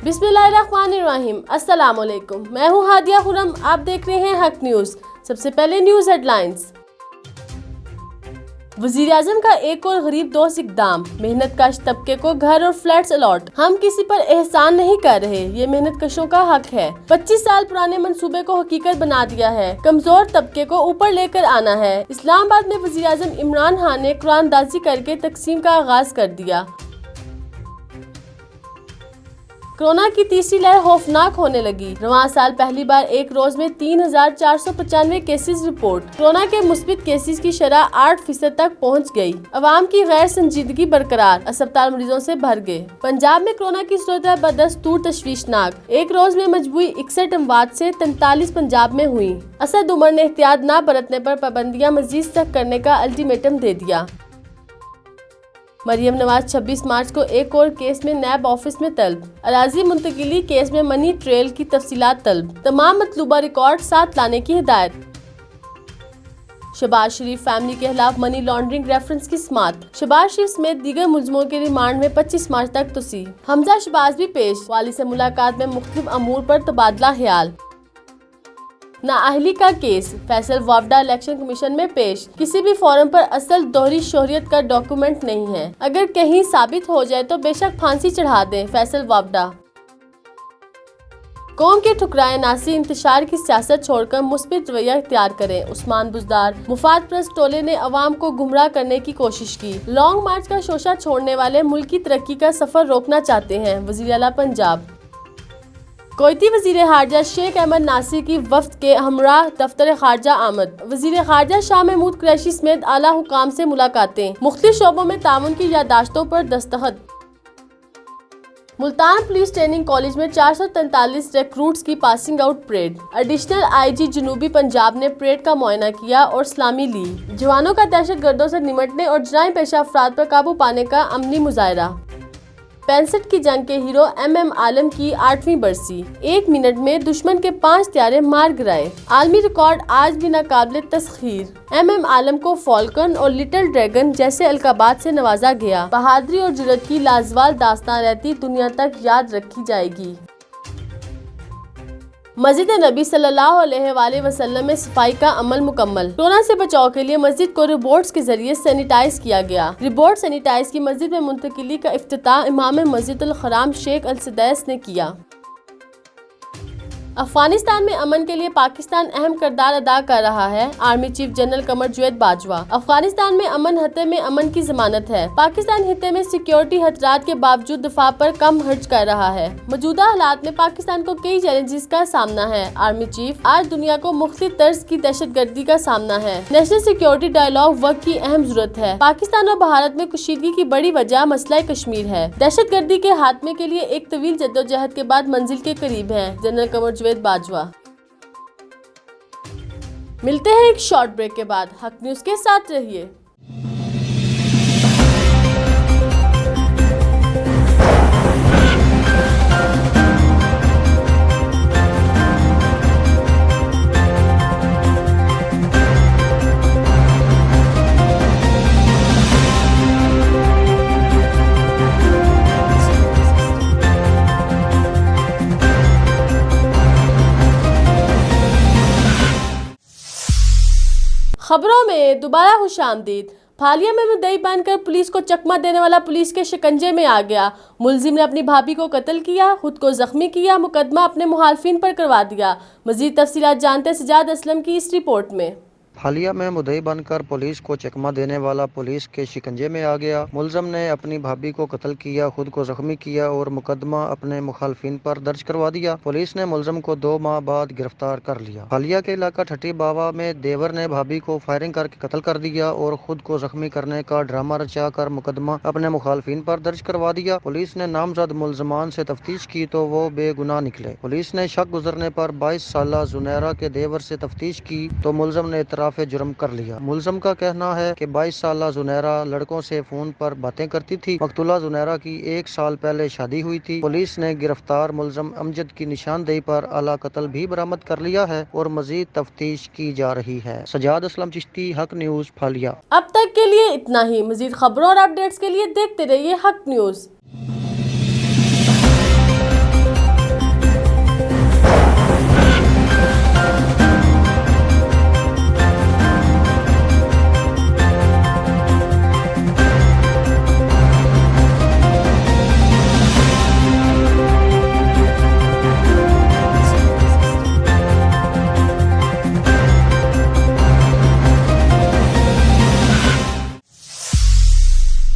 बिस्मिल्लाहिर्रहमानिर्रहीम। अस्सलाम वालेकुम। मैं हूँ हादिया खुरम। आप देख रहे हैं हक न्यूज़। सबसे पहले न्यूज़ हेडलाइंस। वज़ीर आज़म का एक और गरीब दोस्त इक़दाम, मेहनत कश तबके को घर और फ्लैट्स अलॉट। हम किसी पर एहसान नहीं कर रहे, ये मेहनत कशों का हक है। 25 साल पुराने मंसूबे को हकीकत बना दिया है, कमजोर तबके को ऊपर लेकर आना है। इस्लामाबाद में वज़ीर आज़म इमरान खान ने कुरानदाजी करके तकसीम का आगाज कर दिया। कोरोना की तीसरी लहर खौफनाक होने लगी। रवां साल पहली बार एक रोज में 3,495 केसेस रिपोर्ट। कोरोना के मुस्बित केसेस की शरह 8% तक पहुंच गई। अवाम की गैर संजीदगी बरकरार, अस्पताल मरीजों से भर गए। पंजाब में कोरोना की सूरत बदस्तूर तशवीशनाक। एक रोज में मजबूरी 61 अमवात से 43 पंजाब में हुई। असद उमर ने एहतियात न बरतने पर पाबंदियां मजीद सख्त करने का अल्टीमेटम दे दिया। मरियम नवाज 26 मार्च को एक और केस में नैब ऑफिस में तलब। अराजी मुंतकिली केस में मनी ट्रेल की तफसीलात तलब। तमाम मतलूबा रिकॉर्ड साथ लाने की हिदायत। शहबाज शरीफ फैमिली के खिलाफ मनी लॉन्ड्रिंग रेफरेंस की समाअत। शहबाज शरीफ समेत दीगर मुलजमों के रिमांड में 25 मार्च तक तोसी। हमजा शहबाज भी पेश। वाली से मुलाकात में मुख्तलिफ अमूर पर तबादला ख्याल। नाअहली का case Faisal Vawda election commission में पेश। किसी भी फॉर्म पर असल दोहरी शोहरियत का डॉक्यूमेंट नहीं है। अगर कहीं साबित हो जाए तो बेशक फांसी चढ़ा दें, फैसल वावडा। कौम के ठुकराए नासी इंतशार की सियासत छोड़कर मुस्बित रवैया इख्तियार करें, उस्मान बुजदार। मुफाद परस्त टोले ने अवाम को गुमराह करने की कोशिश की। लॉन्ग मार्च का शोशा छोड़ने वाले मुल्क की तरक्की का सफर रोकना चाहते हैं, वज़ीर आला पंजाब। कोयती वज़ीर खारजा शेख अहमद नासिर की वफ्द के हमरा दफ्तर खारजा आमद। वज़ीर खारजा शाह महमूद कुरैशी समेत आला हुकाम से मुलाकातें। मुख्तलिफ शोबों में ताउन की यादाश्तों पर दस्तखत। मुल्तान पुलिस ट्रेनिंग कॉलेज में 443 रिक्रूट्स की passing out parade. Additional IG जनूबी पंजाब ने परेड का मुआयना किया और सलामी ली। जवानों का दहशत गर्दों से निमटने और जराइम पेशा अफराद पर काबू पाने का अमली मुजाहरा। 65 की जंग के हीरो MM आलम की 8वीं बरसी। 1 मिनट में दुश्मन के 5 त्यारे मार गिराए। आलमी रिकॉर्ड आज भी नाकाबिले तस्खीर। MM आलम को फॉल्कन और लिटिल ड्रैगन जैसे अलकाबात से नवाजा गया। बहादुरी और जुर्रत की लाजवाल दास्तान रहती दुनिया तक याद रखी जाएगी। मस्जिद नबी सल्लल्लाहु अलैहि वसल्लम में सफाई का अमल मुकम्मल। कोरोना से बचाव के लिए मस्जिद को रोबोट्स के जरिए सैनिटाइज किया गया। रोबोट सैनिटाइज की मस्जिद में मुंतकिली का इफ्तिताह इमाम मस्जिद अल हराम शेख अल सदैस ने किया। अफगानिस्तान में अमन के लिए पाकिस्तान अहम किरदार अदा कर रहा है, army chief general Qamar Javed Bajwa. Afghanistan में अमन हते में अमन की जमानत है। पाकिस्तान हिते में सिक्योरिटी खतरात के बावजूद दफा पर कम खर्च कर रहा है। मौजूदा हालात में पाकिस्तान को कई चैलेंजेस का सामना है। आर्मी चीफ आज दुनिया को मुख्तलिफ तर्ज की दहशतगर्दी का सामना है। नेशनल सिक्योरिटी डायलॉग वक्त की अहम जरूरत है। पाकिस्तान और भारत में कुशीदगी की बड़ी वजह मसला कश्मीर है। दहशतगर्दी के खात्मे के लिए एक तवील जद्दोजहद के बाद मंजिल के करीब है, जनरल कमर जावेद बाजवा। मिलते हैं एक शॉर्ट ब्रेक के बाद। हक न्यूज के साथ रहिए। खबरों में दोबारा खुशामदीद। फालिया में मुद्दई बनकर पुलिस को चकमा देने वाला पुलिस के शिकंजे में आ गया। मुलजिम ने अपनी भाभी को कत्ल किया, खुद को जख्मी किया, मुकदमा अपने मुखालफिन पर करवा दिया। मजीद तफसीलात जानते सजाद असलम की इस रिपोर्ट में। हालिया में मुद्दई बनकर पुलिस को चकमा देने वाला पुलिस के शिकंजे में आ गया। मुलजम ने अपनी भाभी को कत्ल किया, खुद को जख्मी किया और मुकदमा अपने मुखालफिन पर दर्ज करवा दिया। पुलिस ने मुलजम को 2 माह बाद गिरफ्तार कर लिया। हालिया के इलाका ठट्टी बाबा में देवर ने भाभी को फायरिंग करके कत्ल कर दिया और खुद को जख्मी करने का ड्रामा रचा कर मुकदमा अपने मुखालफिन पर दर्ज करवा दिया। पुलिस ने नामजद मुलजमान से तफ्तीश की तो वो बेगुनाह निकले। पुलिस ने शक गुजरने पर 22 साला जुनैरा के देवर से तफ्तीश की तो मुलजम ने जुर्म कर लिया। मुलजम का कहना है कि 22 साला जुनैरा लड़कों से फोन पर बातें करती थी। मकतूला जुनैरा की 1 साल पहले शादी हुई थी। पुलिस ने गिरफ्तार मुलजम अमजद की निशानदेही पर आला कत्ल भी बरामद कर लिया है और मजीद तफ्तीश की जा रही है। सजाद असलम चिश्ती, हक न्यूज, फालिया। अब तक के लिए इतना ही। मजीद खबरों और अपडेट्स के लिए देखते रहिए हक न्यूज।